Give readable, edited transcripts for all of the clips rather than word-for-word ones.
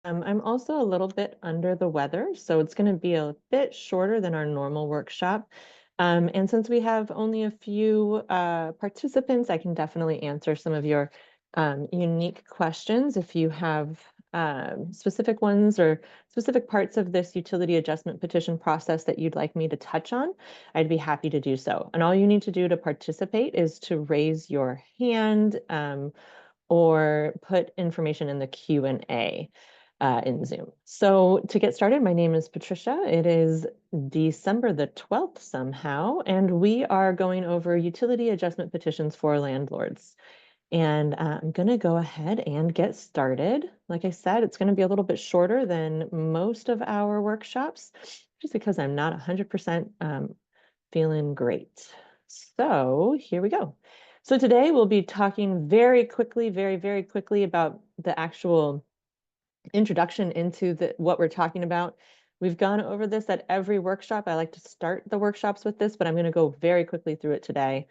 I'm also a little bit under the weather, so it's going to be a bit shorter than our normal workshop. And since we have only a few participants, I can definitely answer some of your unique questions. If you have specific ones or specific parts of this utility adjustment petition process that you'd like me to touch on, I'd be happy to do so. And all you need to do to participate is to raise your hand or put information in the Q&A in Zoom. So to get started, my name is Patricia. It is December the 12th somehow, and we are going over utility adjustment petitions for landlords. And I'm going to go ahead and get started. Like I said, it's going to be a little bit shorter than most of our workshops, just because I'm not 100% feeling great. So here we go. So today we'll be talking very quickly, very quickly about the actual introduction into what we're talking about. We've gone over this at every workshop. I like to start the workshops with this, but I'm going to go very quickly through it today.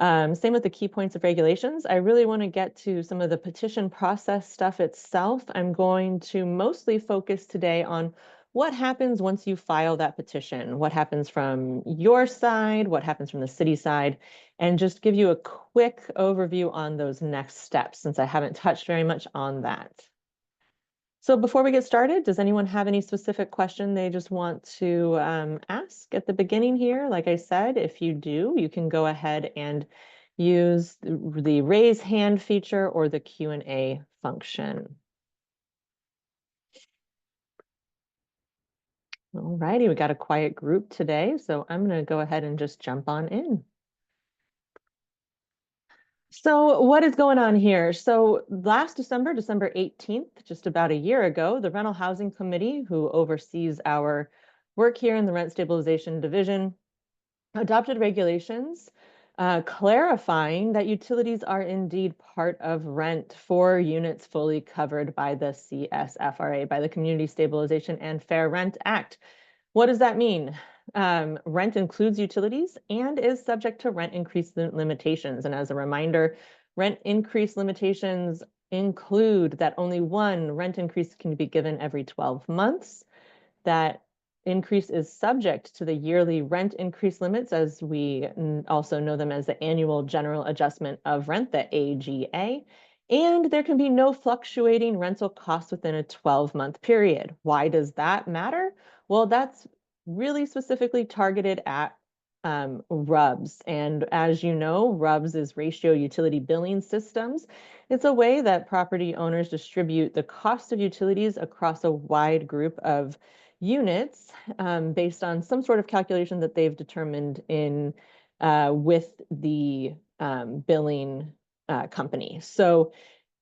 Same with the key points of regulations. I really want to get to some of the petition process stuff itself. I'm going to mostly focus today on what happens once you file that petition, what happens from your side, what happens from the city side, and just give you a quick overview on those next steps, since I haven't touched very much on that. So before we get started, does anyone have any specific question they just want to ask at the beginning here? Like I said, if you do, you can go ahead and use the raise hand feature or the Q&A function. All righty, we got a quiet group today, so I'm going to go ahead and just jump on in. So what is going on here? So last December 18th, just about a year ago, the Rental Housing Committee, who oversees our work here in the Rent Stabilization Division, adopted regulations clarifying that utilities are indeed part of rent for units fully covered by the CSFRA, by the Community Stabilization and Fair Rent Act. What does that mean? Rent includes utilities and is subject to rent increase limitations. And as a reminder, rent increase limitations include that only one rent increase can be given every 12 months. That increase is subject to the yearly rent increase limits, as we also know them as the annual general adjustment of rent, the AGA. And there can be no fluctuating rental costs within a 12-month period. Why does that matter? Well, that's really specifically targeted at RUBS. And as you know, RUBS is Ratio Utility Billing Systems. It's a way that property owners distribute the cost of utilities across a wide group of units based on some sort of calculation that they've determined in with the billing company. So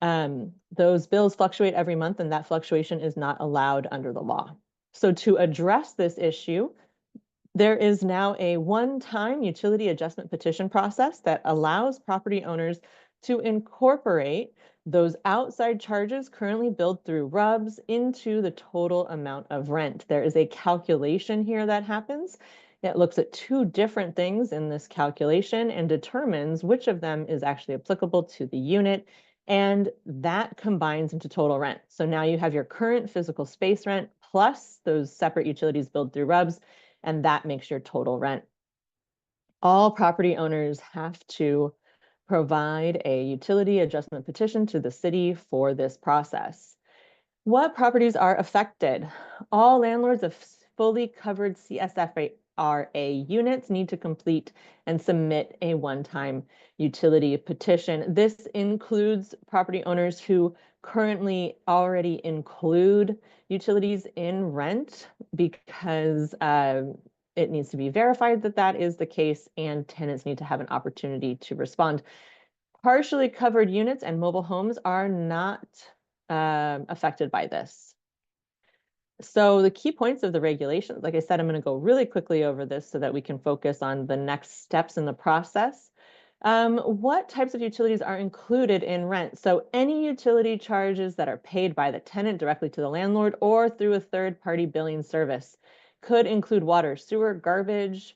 those bills fluctuate every month, and that fluctuation is not allowed under the law. So to address this issue, there is now a one-time utility adjustment petition process that allows property owners to incorporate those outside charges currently billed through RUBS into the total amount of rent. There is a calculation here that happens. It looks at two different things in this calculation and determines which of them is actually applicable to the unit, and that combines into total rent. So now you have your current physical space rent plus those separate utilities billed through RUBS, and that makes your total rent. All property owners have to provide a utility adjustment petition to the city for this process. What properties are affected? All landlords of fully covered CSFRA units need to complete and submit a one-time utility petition. This includes property owners who currently already include utilities in rent, because it needs to be verified that that is the case, and tenants need to have an opportunity to respond. Partially covered units and mobile homes are not affected by this. So the key points of the regulations, like I said, I'm going to go really quickly over this so that we can focus on the next steps in the process. What types of utilities are included in rent? So any utility charges that are paid by the tenant directly to the landlord or through a third-party billing service could include water, sewer, garbage.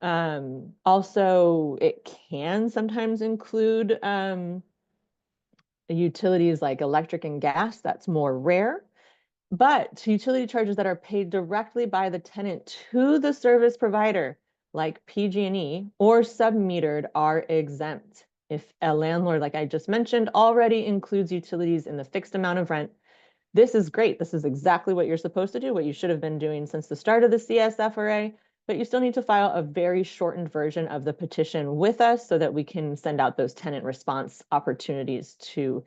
Also, it can sometimes include utilities like electric and gas. That's more rare. But utility charges that are paid directly by the tenant to the service provider, like PG&E or submetered, are exempt. If a landlord, like I just mentioned, already includes utilities in the fixed amount of rent, this is great. This is exactly what you're supposed to do, what you should have been doing since the start of the CSFRA, but you still need to file a very shortened version of the petition with us so that we can send out those tenant response opportunities to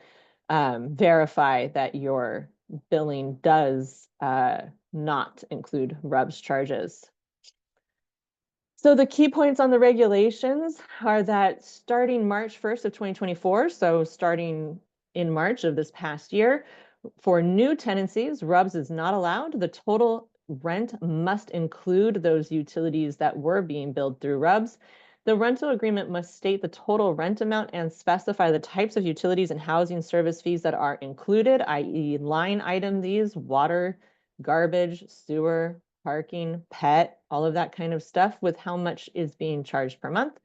verify that your billing does not include RUBS charges. So the key points on the regulations are that starting March 1st of 2024, so starting in March of this past year, for new tenancies, RUBS is not allowed. The total rent must include those utilities that were being billed through RUBS. The rental agreement must state the total rent amount and specify the types of utilities and housing service fees that are included, i.e. line item these, water, garbage, sewer, parking, pet, all of that kind of stuff, with how much is being charged per month,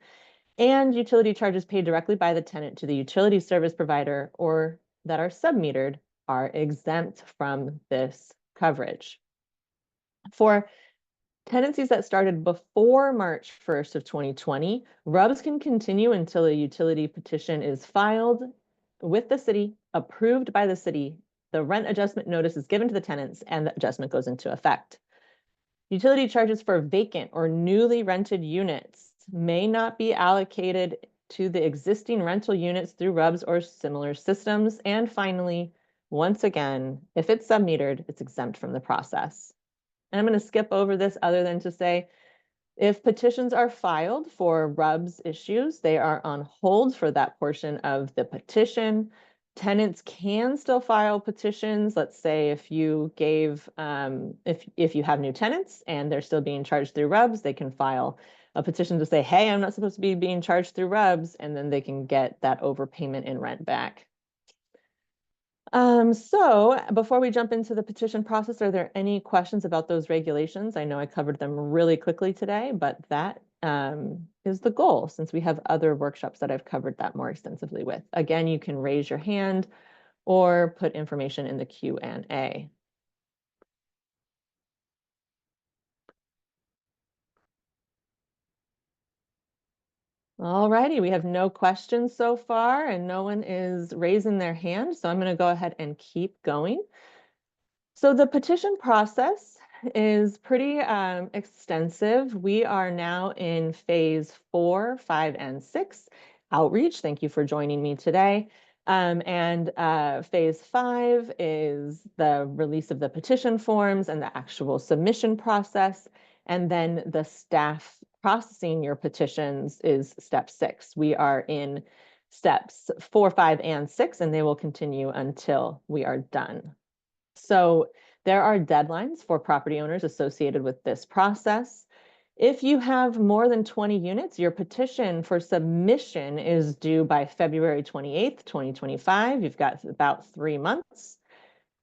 and utility charges paid directly by the tenant to the utility service provider or that are submetered are exempt from this coverage. For tenancies that started before March 1st of 2020, RUBS can continue until a utility petition is filed with the city, approved by the city, the rent adjustment notice is given to the tenants, and the adjustment goes into effect. Utility charges for vacant or newly rented units may not be allocated to the existing rental units through RUBS or similar systems. And finally, once again, if it's submetered, it's exempt from the process. And I'm going to skip over this other than to say, if petitions are filed for RUBS issues, they are on hold for that portion of the petition. Tenants can still file petitions. Let's say if you gave, if you have new tenants and they're still being charged through RUBS, they can file a petition to say, hey, I'm not supposed to be being charged through RUBS, and then they can get that overpayment in rent back. So before we jump into the petition process, are there any questions about those regulations? I know I covered them really quickly today, but that is the goal, since we have other workshops that I've covered that more extensively with. Again, you can raise your hand or put information in the Q&A. All righty, we have no questions so far and no one is raising their hand, so I'm going to go ahead and keep going. So the petition process is pretty extensive. We are now in phase 4, 5, and 6, outreach. Thank you for joining me today. Phase 5 is the release of the petition forms and the actual submission process. And then the staff processing your petitions is step 6. We are in steps 4, 5, and 6, and they will continue until we are done. So there are deadlines for property owners associated with this process. If you have more than 20 units, your petition for submission is due by February 28th, 2025. You've got about 3 months.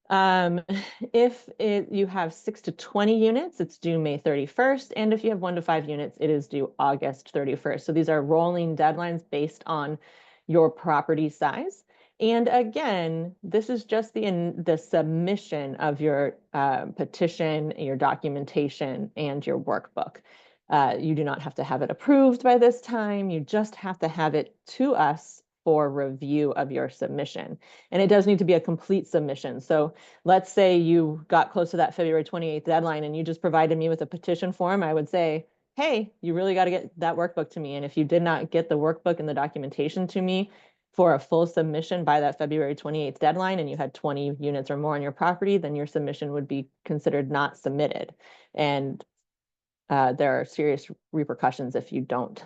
If you have 6 to 20 units, it's due May 31st. And if you have 1 to 5 units, it is due August 31st. So these are rolling deadlines based on your property size. And again, this is just the submission of your petition, your documentation, and your workbook. You do not have to have it approved by this time. You just have to have it to us for review of your submission. And it does need to be a complete submission. So let's say you got close to that February 28th deadline and you just provided me with a petition form. I would say, hey, you really got to get that workbook to me. And if you did not get the workbook and the documentation to me for a full submission by that February 28th deadline, and you had 20 units or more on your property, then your submission would be considered not submitted. And there are serious repercussions if you don't.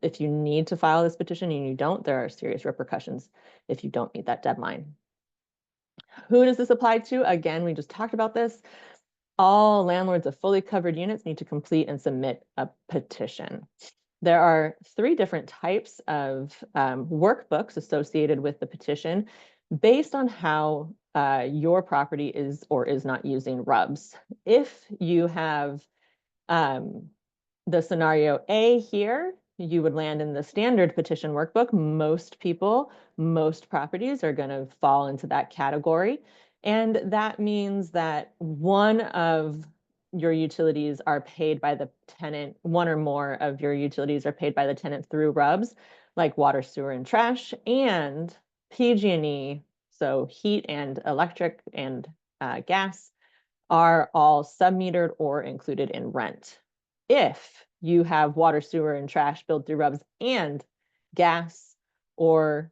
If you need to file this petition and you don't, there are serious repercussions if you don't meet that deadline. Who does this apply to? Again, we just talked about this. All landlords of fully covered units need to complete and submit a petition. There are 3 different types of workbooks associated with the petition based on how your property is or is not using RUBS. If you have the scenario A here, you would land in the standard petition workbook. Most people, most properties are going to fall into that category. And that means that one of your utilities are paid by the tenant, one or more of your utilities are paid by the tenant through RUBS, like water, sewer, and trash, and PG&E, so heat and electric and gas, are all submetered or included in rent. If you have water, sewer, and trash billed through RUBS and gas or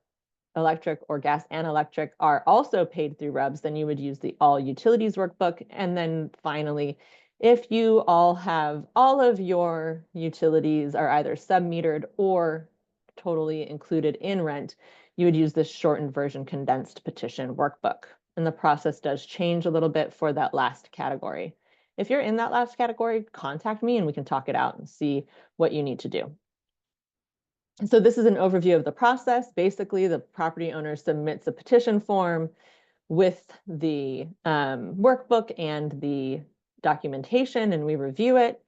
electric or gas and electric are also paid through RUBS, then you would use the all utilities workbook. And then finally, if you all have all of your utilities are either submetered or totally included in rent, you would use this shortened version condensed petition workbook. And the process does change a little bit for that last category. If you're in that last category, contact me and we can talk it out and see what you need to do. So this is an overview of the process. Basically, the property owner submits a petition form with the workbook and the documentation, and we review it.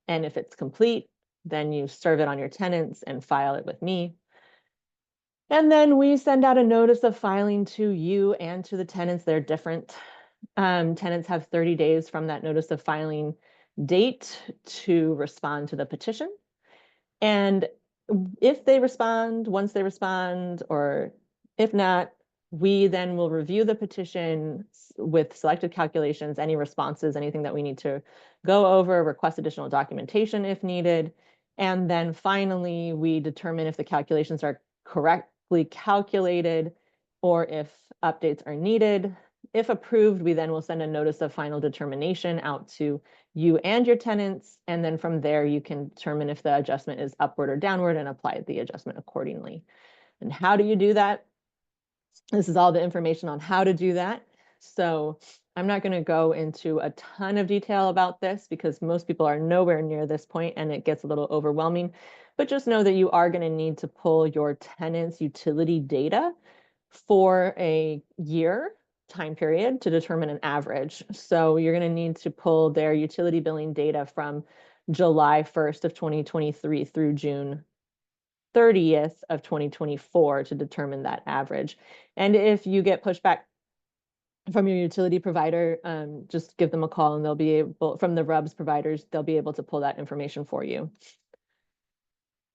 And if it's complete, then you serve it on your tenants and file it with me. And then we send out a notice of filing to you and to the tenants. They're different. Tenants have 30 days from that notice of filing date to respond to the petition. And if they respond, once they respond, or if not, we then will review the petition with selected calculations, any responses, anything that we need to go over, request additional documentation if needed. And then finally, we determine if the calculations are correctly calculated or if updates are needed. If approved, we then will send a notice of final determination out to you and your tenants. And then from there, you can determine if the adjustment is upward or downward and apply the adjustment accordingly. And how do you do that? This is all the information on how to do that. So I'm not going to go into a ton of detail about this because most people are nowhere near this point and it gets a little overwhelming. But just know that you are going to need to pull your tenant's utility data for a year time period to determine an average. So you're going to need to pull their utility billing data from July 1st of 2023 through June 30th of 2024 to determine that average. And if you get pushback from your utility provider, just give them a call and they'll be able, from the RUBS providers, they'll be able to pull that information for you.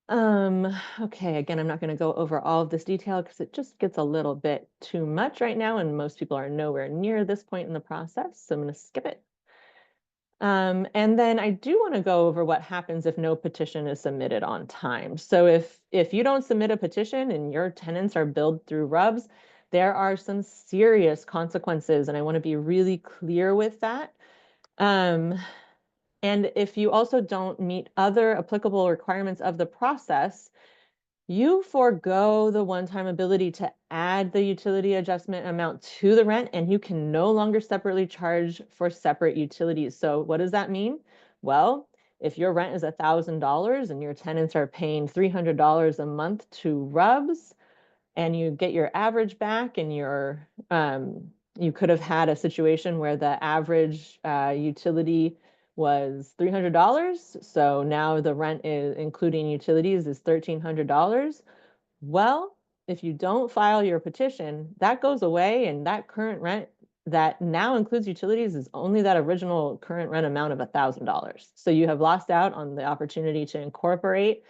Okay, again, I'm not going to go over all of this detail because it just gets a little bit too much right now, and most people are nowhere near this point in the process, so I'm going to skip it. And then I do want to go over what happens if no petition is submitted on time. So if you don't submit a petition and your tenants are billed through RUBS, there are some serious consequences, and I want to be really clear with that. And if you also don't meet other applicable requirements of the process, you forego the one-time ability to add the utility adjustment amount to the rent, and you can no longer separately charge for separate utilities. So what does that mean? Well, if your rent is $1,000 and your tenants are paying $300 a month to RUBS, and you get your average back and your you could have had a situation where the average utility was $300. So now the rent is including utilities is $1,300. Well, if you don't file your petition, that goes away, and that current rent that now includes utilities is only that original current rent amount of $1,000. So you have lost out on the opportunity to incorporate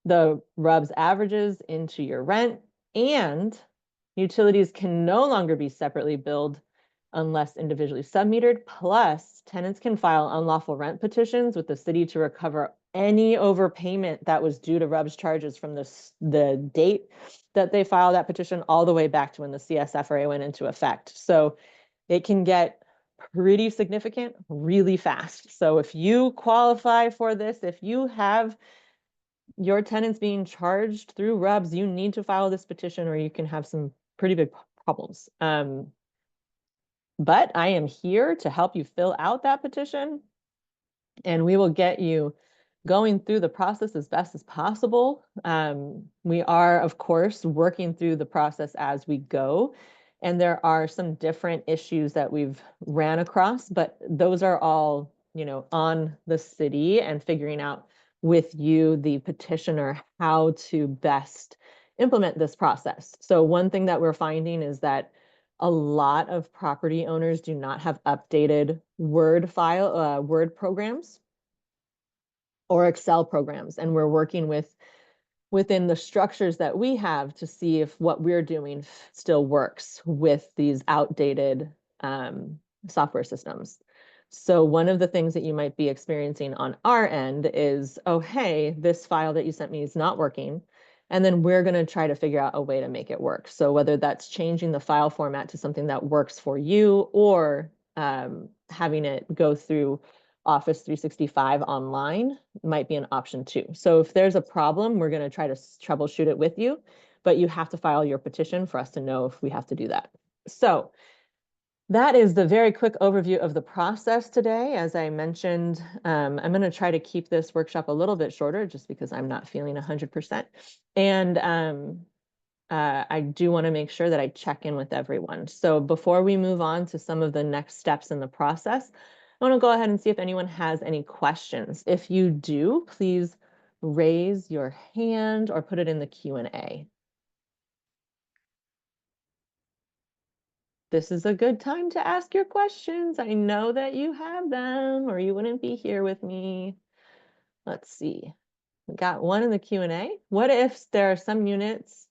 the RUBS averages into your rent, and utilities can no longer be separately billed unless individually submetered. Plus, tenants can file unlawful rent petitions with the city to recover any overpayment that was due to RUBS charges from the date that they filed that petition all the way back to when the CSFRA went into effect. So it can get pretty significant really fast. So if you qualify for this, if you have your tenants being charged through RUBS, you need to file this petition or you can have some pretty big problems. But I am here to help you fill out that petition, and we will get you going through the process as best as possible. We are, of course, working through the process as we go, and there are some different issues that we've ran across, but those are all, on the city and figuring out with you, the petitioner, how to best implement this process. So one thing that we're finding is that A lot of property owners do not have updated Word programs or Excel programs, and we're working within the structures that we have to see if what we're doing still works with these outdated software systems. So one of the things that you might be experiencing on our end is, oh, hey, this file that you sent me is not working. And then we're going to try to figure out a way to make it work. So whether that's changing the file format to something that works for you, or having it go through Office 365 online might be an option too. So if there's a problem, we're going to try to troubleshoot it with you, but you have to file your petition for us to know if we have to do that. So that is the very quick overview of the process today. As I mentioned, I'm going to try to keep this workshop a little bit shorter just because I'm not feeling 100%. And I do want to make sure that I check in with everyone. So before we move on to some of the next steps in the process, I want to go ahead and see if anyone has any questions. If you do, please raise your hand or put it in the Q&A. This is a good time to ask your questions. I know that you have them or you wouldn't be here with me. Let's see. We got one in the Q&A. What if there are some units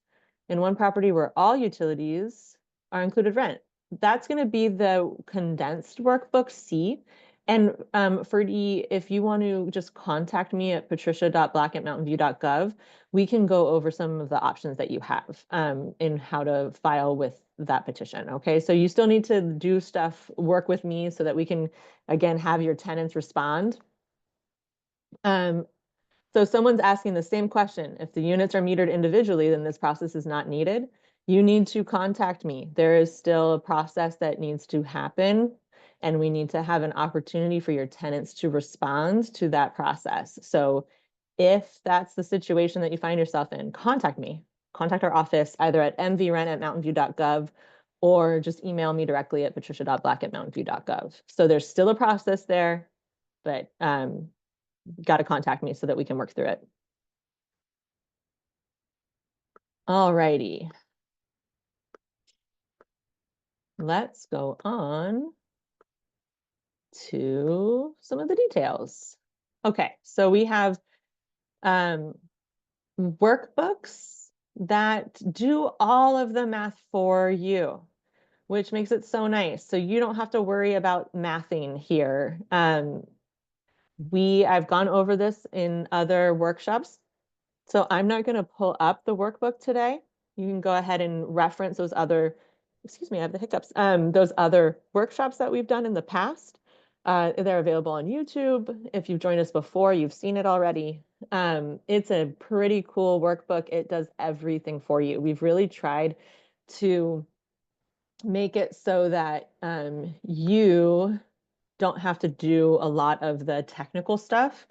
in one property where all utilities are included rent? That's going to be the condensed workbook C. And for E, if you want to just contact me at patricia.black@mountainview.gov, we can go over some of the options that you have in how to file with that petition. Okay, so you still need to do stuff, work with me so that we can, again, have your tenants respond. So someone's asking the same question. If the units are metered individually, then this process is not needed. You need to contact me. There is still a process that needs to happen, and we need to have an opportunity for your tenants to respond to that process. So if that's the situation that you find yourself in, contact me. Contact our office either at mvrent@mountainview.gov or just email me directly at patricia.black@mountainview.gov. So there's still a process there, but got to contact me so that we can work through it. All righty. Let's go on to some of the details. Okay, so we have workbooks that do all of the math for you, which makes it so nice. So you don't have to worry about mathing here. I've gone over this in other workshops. So I'm not going to pull up the workbook today. You can go ahead and reference those other, excuse me, I have the hiccups, those other workshops that we've done in the past. They're available on YouTube. If you've joined us before, you've seen it already. It's a pretty cool workbook. It does everything for you. We've really tried to make it so that you don't have to do a lot of the technical stuff.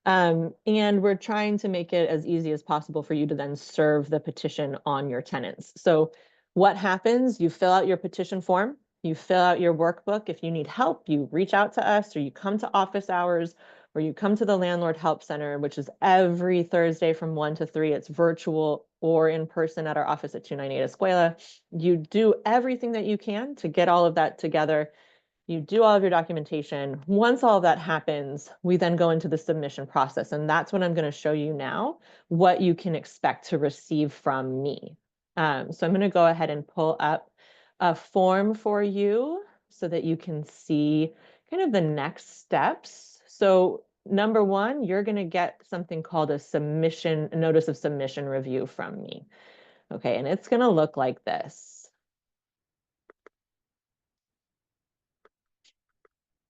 And we're trying to make it as easy as possible for you to then serve the petition on your tenants. So what happens? You fill out your petition form, you fill out your workbook. If you need help, you reach out to us, or you come to office hours, or you come to the Landlord Help Center, which is every Thursday from 1 to 3. It's virtual or in person at our office at 298 Escuela. You do everything that you can to get all of that together. You do all of your documentation. Once all of that happens, we then go into the submission process. And that's what I'm going to show you now, what you can expect to receive from me. So I'm going to go ahead and pull up a form for you so that you can see kind of the next steps. So number one, you're going to get something called a notice of submission review from me. Okay, and it's going to look like this.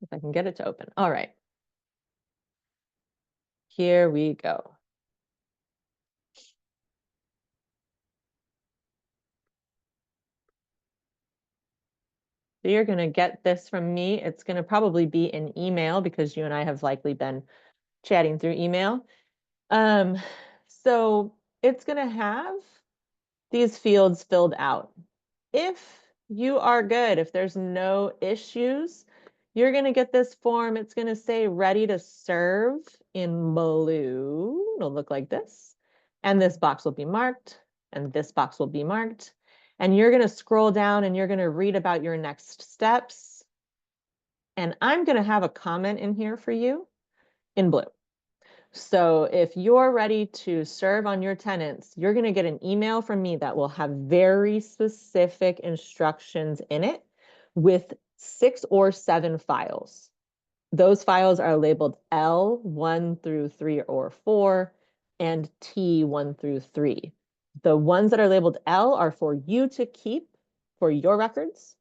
If I can get it to open. All right. Here we go. So you're going to get this from me. It's going to probably be an email because you and I have likely been chatting through email. So it's going to have these fields filled out. If you are good, if there's no issues, you're going to get this form. It's going to say ready to serve in blue. It'll look like this. And this box will be marked, and this box will be marked. And you're going to scroll down and you're going to read about your next steps. And I'm going to have a comment in here for you in blue. So if you're ready to serve on your tenants, you're going to get an email from me that will have very specific instructions in it with 6 or 7 files. Those files are labeled L 1 through 3 or 4 and T 1 through 3. The ones that are labeled L are for you to keep for your records.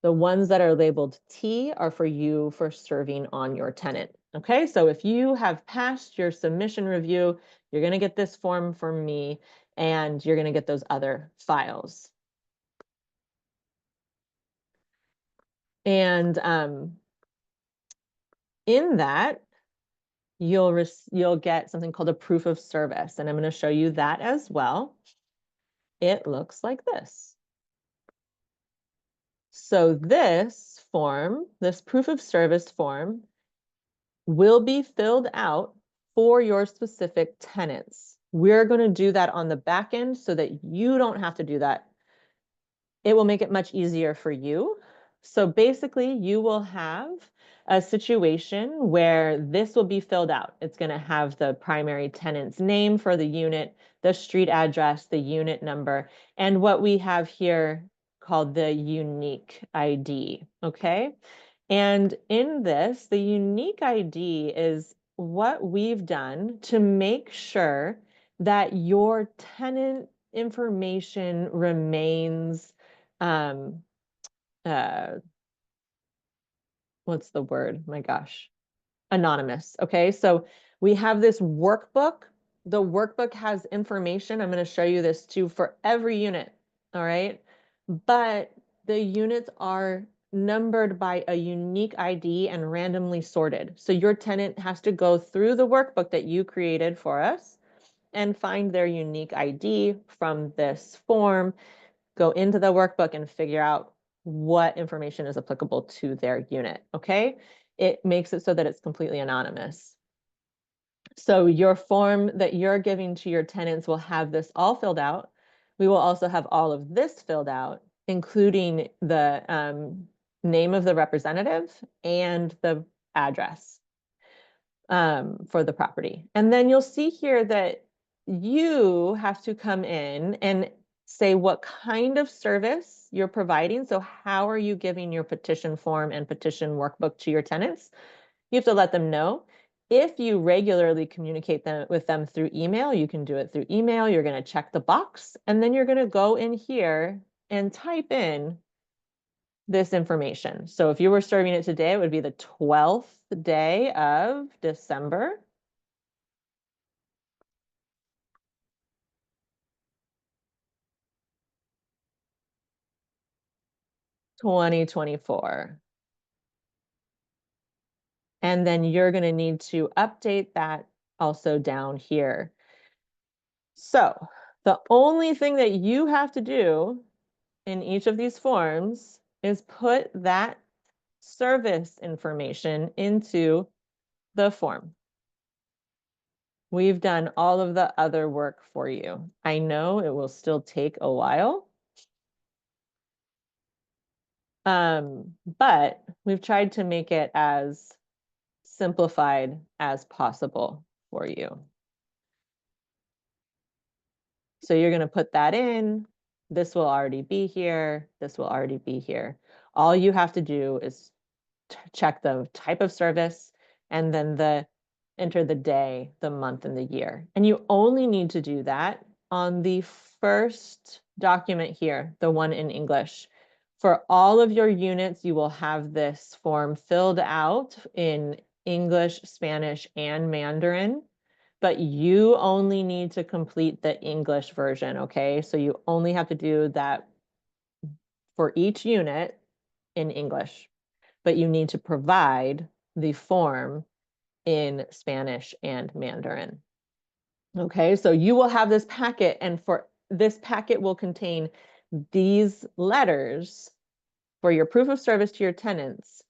The ones that are labeled T are for you for serving on your tenant. Okay, so if you have passed your submission review, you're going to get this form from me and you're going to get those other files. And in that, you'll get something called a proof of service, and I'm going to show you that as well. It looks like this. So this form, this proof of service form, will be filled out for your specific tenants. We're going to do that on the back end so that you don't have to do that. It will make it much easier for you. So basically, you will have a situation where this will be filled out. It's going to have the primary tenant's name for the unit, the street address, the unit number, and what we have here called the unique ID, okay? And in this, the unique ID is what we've done to make sure that your tenant information remains, um, what's the word? My gosh, anonymous. Okay, so we have this workbook. The workbook has information. I'm going to show you this too for every unit. All right, but the units are numbered by a unique ID and randomly sorted. So your tenant has to go through the workbook that you created for us and find their unique ID from this form, go into the workbook and figure out what information is applicable to their unit, okay? It makes it so that it's completely anonymous. So your form that you're giving to your tenants will have this all filled out. We will also have all of this filled out, including the name of the representative and the address for the property. And then you'll see here that you have to come in and say what kind of service you're providing. So how are you giving your petition form and petition workbook to your tenants? You have to let them know. If you regularly communicate with them through email, you can do it through email. You're going to check the box, and then you're going to go in here and type in this information. So if you were serving it today, it would be the 12th day of December. (2024). And then you're going to need to update that also down here. So the only thing that you have to do in each of these forms is put that service information into the form. We've done all of the other work for you. I know it will still take a while, but we've tried to make it as simplified as possible for you. So you're going to put that in. This will already be here. This will already be here. All you have to do is check the type of service and then enter the day, the month, and the year. And you only need to do that on the first document here, the one in English. For all of your units, you will have this form filled out in English, Spanish, and Mandarin, but you only need to complete the English version, okay? So you only have to do that for each unit in English, but you need to provide the form in Spanish and Mandarin. Okay, so you will have this packet, and for this packet will contain these letters for your proof of service to your tenants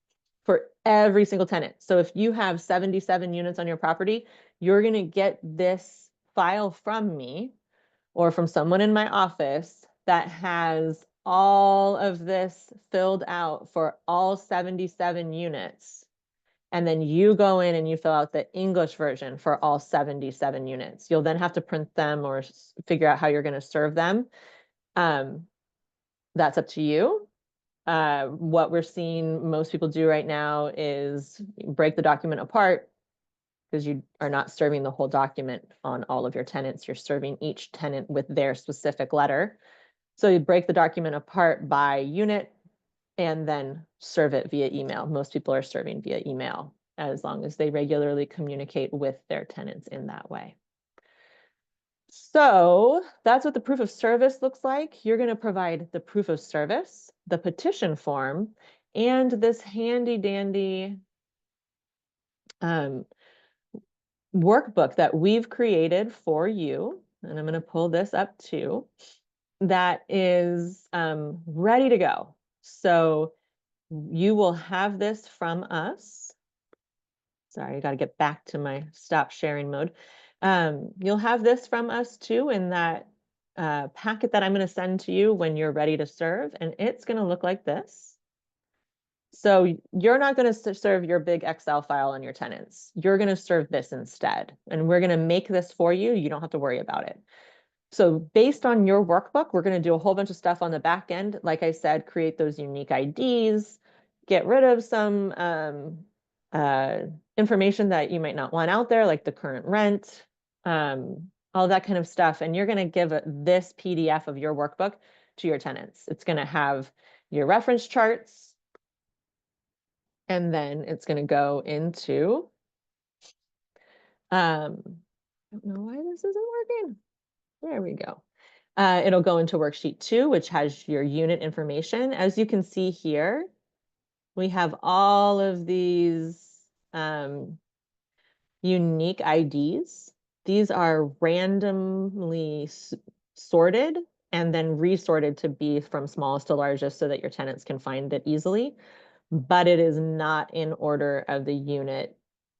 for every single tenant. So if you have 77 units on your property, you're going to get this file from me or from someone in my office that has all of this filled out for all 77 units. And then you go in and you fill out the English version for all 77 units. You'll then have to print them or figure out how you're going to serve them. That's up to you. What we're seeing most people do right now is break the document apart, because you are not serving the whole document on all of your tenants. You're serving each tenant with their specific letter. So you break the document apart by unit and then serve it via email. Most people are serving via email as long as they regularly communicate with their tenants in that way. So that's what the proof of service looks like. You're going to provide the proof of service, the petition form, and this handy dandy workbook that we've created for you. And I'm going to pull this up too. That is ready to go. So you will have this from us. Sorry, I got to get back to my stop sharing mode. You'll have this from us too in that packet that I'm going to send to you when you're ready to serve, and it's going to look like this. So you're not going to serve your big Excel file on your tenants. You're going to serve this instead, and we're going to make this for you. You don't have to worry about it. So based on your workbook, we're going to do a whole bunch of stuff on the back end. Like I said, create those unique IDs, get rid of some information that you might not want out there, like the current rent, all that kind of stuff. And you're going to give this PDF of your workbook to your tenants. It's going to have your reference charts, and then it's going to go into, I don't know why this isn't working. There we go. It'll go into worksheet 2, which has your unit information. As you can see here, we have all of these unique IDs. These are randomly sorted and then resorted to be from smallest to largest so that your tenants can find it easily, but it is not in order of the unit.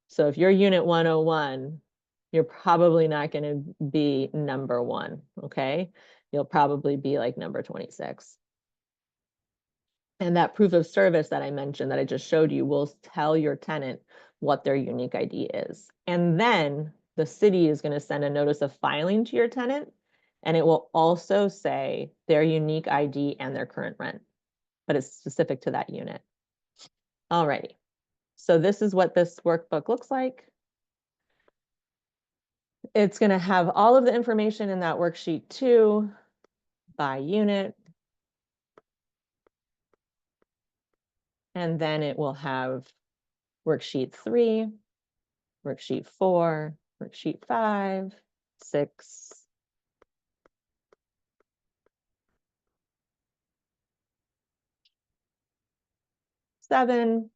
So if you're unit 101, you're probably not going to be number 1, okay? You'll probably be like number 26. And that proof of service that I mentioned that I just showed you will tell your tenant what their unique ID is. And then the city is going to send a notice of filing to your tenant, and it will also say their unique ID and their current rent, but it's specific to that unit. Alrighty. So this is what this workbook looks like. It's going to have all of the information in that worksheet 2 by unit. And then it will have worksheet 3, worksheet 4, worksheet 5, 6, 7,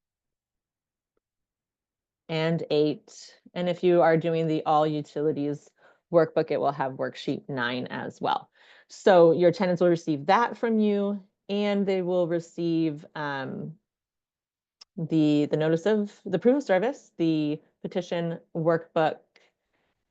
and 8. And if you are doing the all utilities workbook, it will have worksheet 9 as well. So your tenants will receive that from you, and they will receive the notice of the proof of service, the petition workbook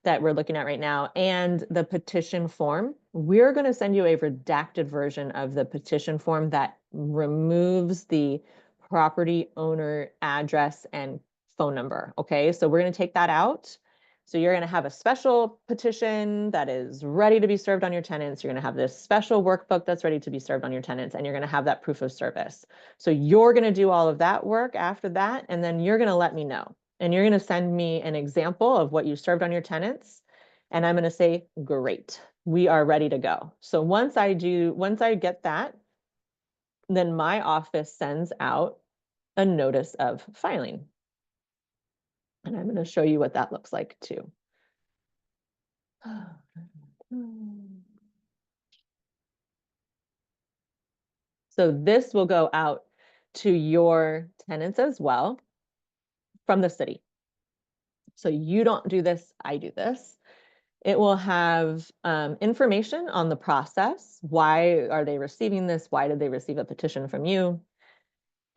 that we're looking at right now, and the petition form. We're going to send you a redacted version of the petition form that removes the property owner address and phone number. Okay, so we're going to take that out. So you're going to have a special petition that is ready to be served on your tenants. You're going to have this special workbook that's ready to be served on your tenants, and you're going to have that proof of service. So you're going to do all of that work after that, and then you're going to let me know. And you're going to send me an example of what you served on your tenants. And I'm going to say, great, we are ready to go. So once I get that, then my office sends out a notice of filing. And I'm going to show you what that looks like too. So this will go out to your tenants as well from the city. So you don't do this, I do this. It will have information on the process. Why are they receiving this? Why did they receive a petition from you?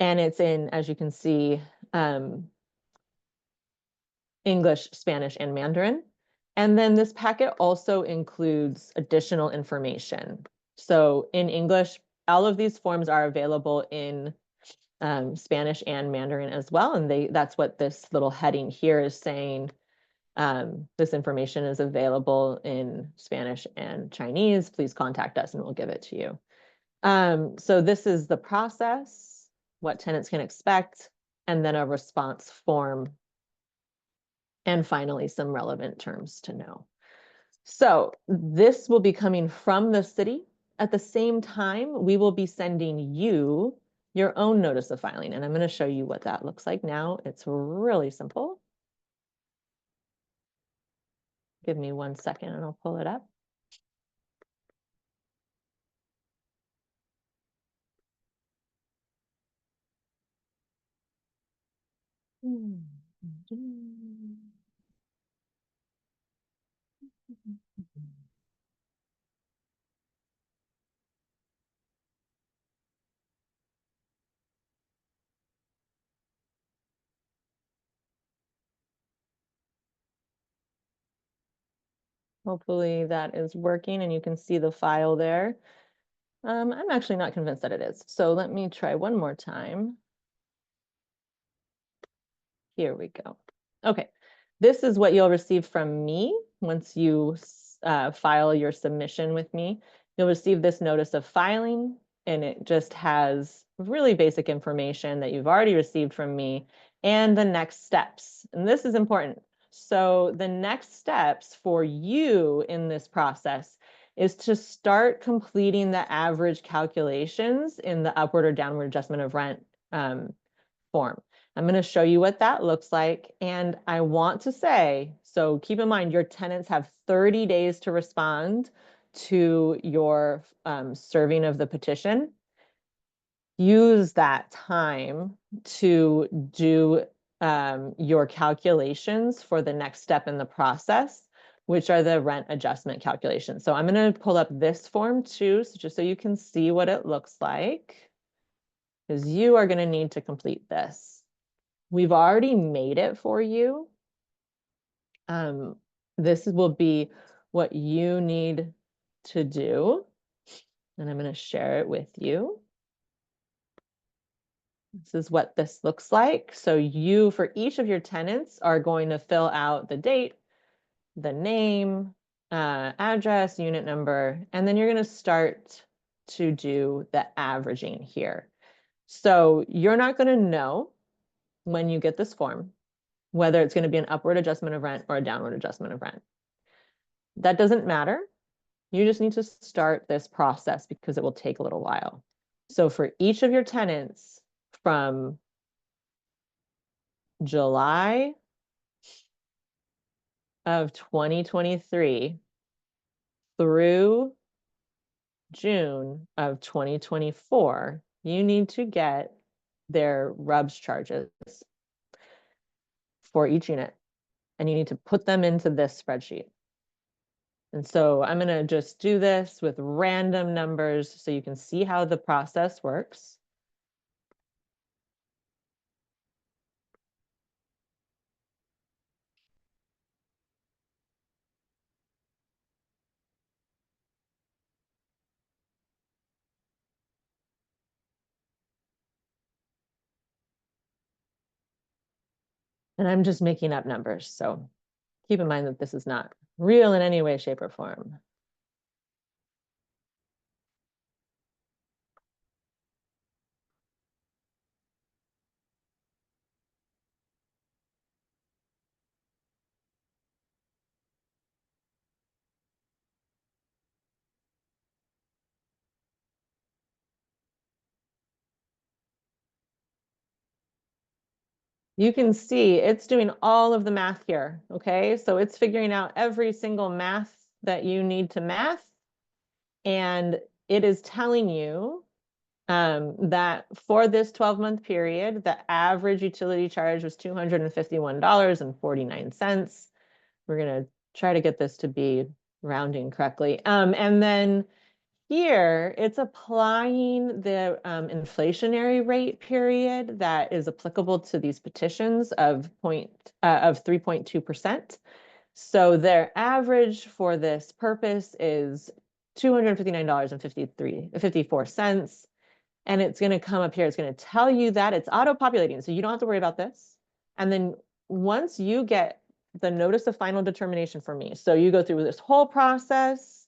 And it's in, as you can see, English, Spanish, and Mandarin. And then this packet also includes additional information. So in English, all of these forms are available in Spanish and Mandarin as well. And that's what this little heading here is saying. This information is available in Spanish and Chinese. Please contact us and we'll give it to you. So this is the process, what tenants can expect, and then a response form. And finally, some relevant terms to know. So this will be coming from the city. At the same time, we will be sending you your own notice of filing. And I'm going to show you what that looks like now. It's really simple. Give me 1 second and I'll pull it up. Hopefully that is working and you can see the file there. I'm actually not convinced that it is. So let me try one more time. Here we go. Okay, this is what you'll receive from me once you file your submission with me. You'll receive this notice of filing, and it just has really basic information that you've already received from me and the next steps. And this is important. So the next steps for you in this process is to start completing the average calculations in the upward or downward adjustment of rent form. I'm going to show you what that looks like. And I want to say, so keep in mind, your tenants have 30 days to respond to your serving of the petition. Use that time to do your calculations for the next step in the process, which are the rent adjustment calculations. So I'm going to pull up this form too, so just so you can see what it looks like, because you are going to need to complete this. We've already made it for you. This will be what you need to do. And I'm going to share it with you. This is what this looks like. So you, for each of your tenants, are going to fill out the date, the name, address, unit number, and then you're going to start to do the averaging here. So you're not going to know when you get this form whether it's going to be an upward adjustment of rent or a downward adjustment of rent. That doesn't matter. You just need to start this process because it will take a little while. So for each of your tenants from July of 2023 through June of 2024, you need to get their RUBS charges for each unit, and you need to put them into this spreadsheet. And so I'm going to just do this with random numbers so you can see how the process works. And I'm just making up numbers. So keep in mind that this is not real in any way, shape, or form. You can see it's doing all of the math here, okay? So it's figuring out every single math that you need to math, and it is telling you that for this 12-month period, the average utility charge was $251.49. We're going to try to get this to be rounding correctly. And then here, it's applying the inflationary rate period that is applicable to these petitions of 3.2%. So their average for this purpose is $259.54. And it's going to come up here. It's going to tell you that it's auto-populating. So you don't have to worry about this. And then once you get the notice of final determination from me, so you go through this whole process,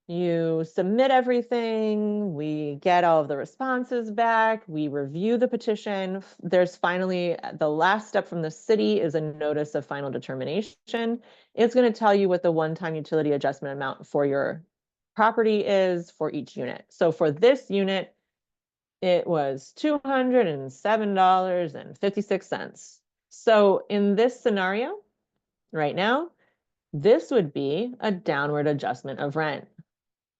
you submit everything, we get all of the responses back, we review the petition. There's finally the last step from the city is a notice of final determination. It's going to tell you what the one-time utility adjustment amount for your property is for each unit. So for this unit, it was $207.56. So in this scenario, right now, this would be a downward adjustment of rent.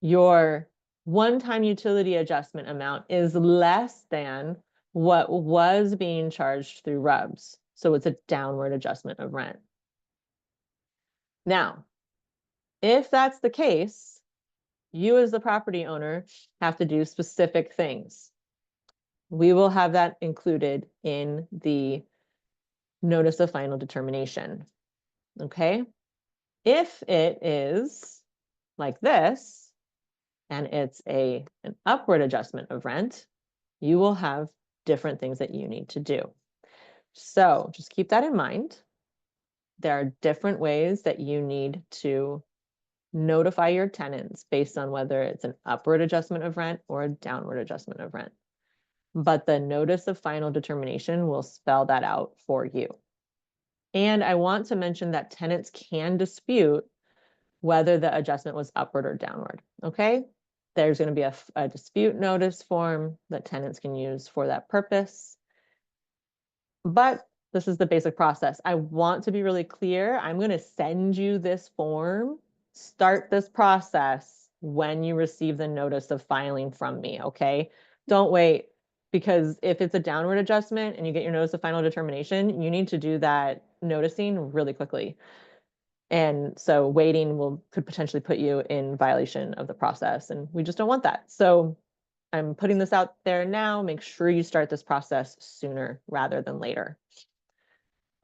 Your one-time utility adjustment amount is less than what was being charged through RUBS. So it's a downward adjustment of rent. Now, if that's the case, you as the property owner have to do specific things. We will have that included in the notice of final determination. Okay? If it is like this, and it's an upward adjustment of rent, you will have different things that you need to do. So just keep that in mind. There are different ways that you need to notify your tenants based on whether it's an upward adjustment of rent or a downward adjustment of rent. But the notice of final determination will spell that out for you. And I want to mention that tenants can dispute whether the adjustment was upward or downward, okay? There's going to be a dispute notice form that tenants can use for that purpose. But this is the basic process. I want to be really clear. I'm going to send you this form. Start this process when you receive the notice of filing from me, okay? Don't wait, because if it's a downward adjustment and you get your notice of final determination, you need to do that noticing really quickly. And so waiting could potentially put you in violation of the process, and we just don't want that. So I'm putting this out there now. Make sure you start this process sooner rather than later.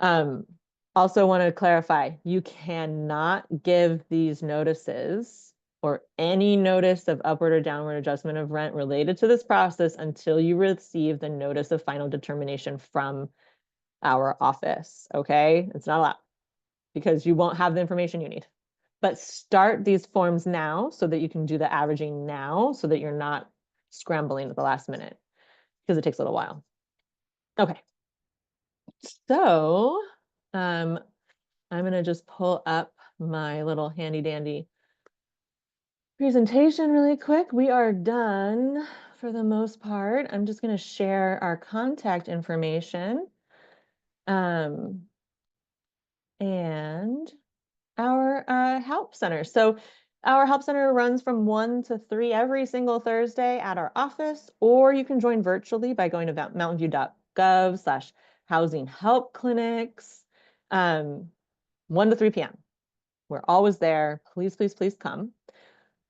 Also want to clarify, you cannot give these notices or any notice of upward or downward adjustment of rent related to this process until you receive the notice of final determination from our office, okay? It's not allowed because you won't have the information you need. But start these forms now so that you can do the averaging now so that you're not scrambling at the last minute because it takes a little while. Okay. So I'm going to just pull up my little handy dandy presentation really quick. We are done for the most part. I'm just going to share our contact information and our help center. So our help center runs from 1 to 3 every single Thursday at our office, or you can join virtually by going to mountainview.gov/housing help clinics, 1 to 3 p.m. We're always there. Please, please, please come.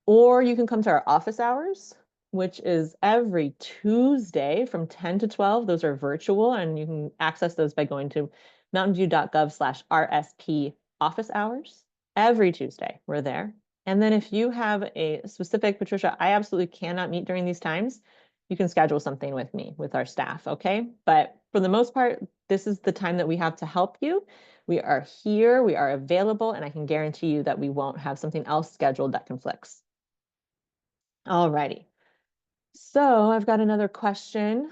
Or you can come to our office hours, which is every Tuesday from 10 to 12. Those are virtual, and you can access those by going to mountainview.gov/RSP office hours. Every Tuesday, we're there. And then if you have a specific, Patricia, I absolutely cannot meet during these times, you can schedule something with me, with our staff, okay? But for the most part, this is the time that we have to help you. We are here, we are available, and I can guarantee you that we won't have something else scheduled that conflicts. All righty. So I've got another question.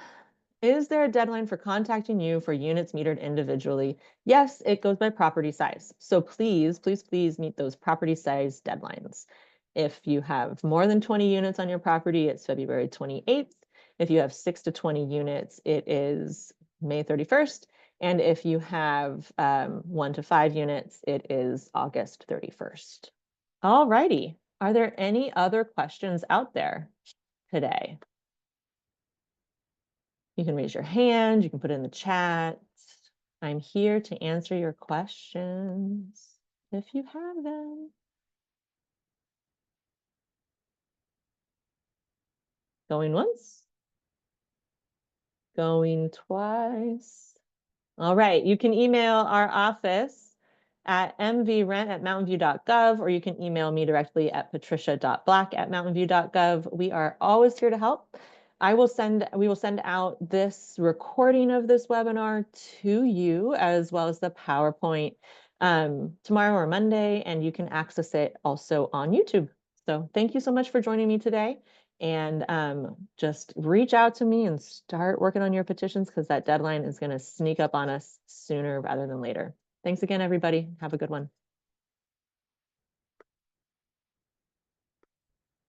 Is there a deadline for contacting you for units metered individually? Yes, it goes by property size. So please, please, please meet those property size deadlines. If you have more than 20 units on your property, it's February 28th. If you have 6 to 20 units, it is May 31st. And if you have 1 to 5 units, it is August 31st. All righty. Are there any other questions out there today? You can raise your hand, you can put it in the chat. I'm here to answer your questions if you have them. Going once, going twice. All right, you can email our office at mvrent@mountainview.gov, or you can email me directly at patricia.black@mountainview.gov. We are always here to help. We will send out this recording of this webinar to you, as well as the PowerPoint tomorrow or Monday, and you can access it also on YouTube. So thank you so much for joining me today. And just reach out to me and start working on your petitions, because that deadline is going to sneak up on us sooner rather than later. Thanks again, everybody. Have a good one.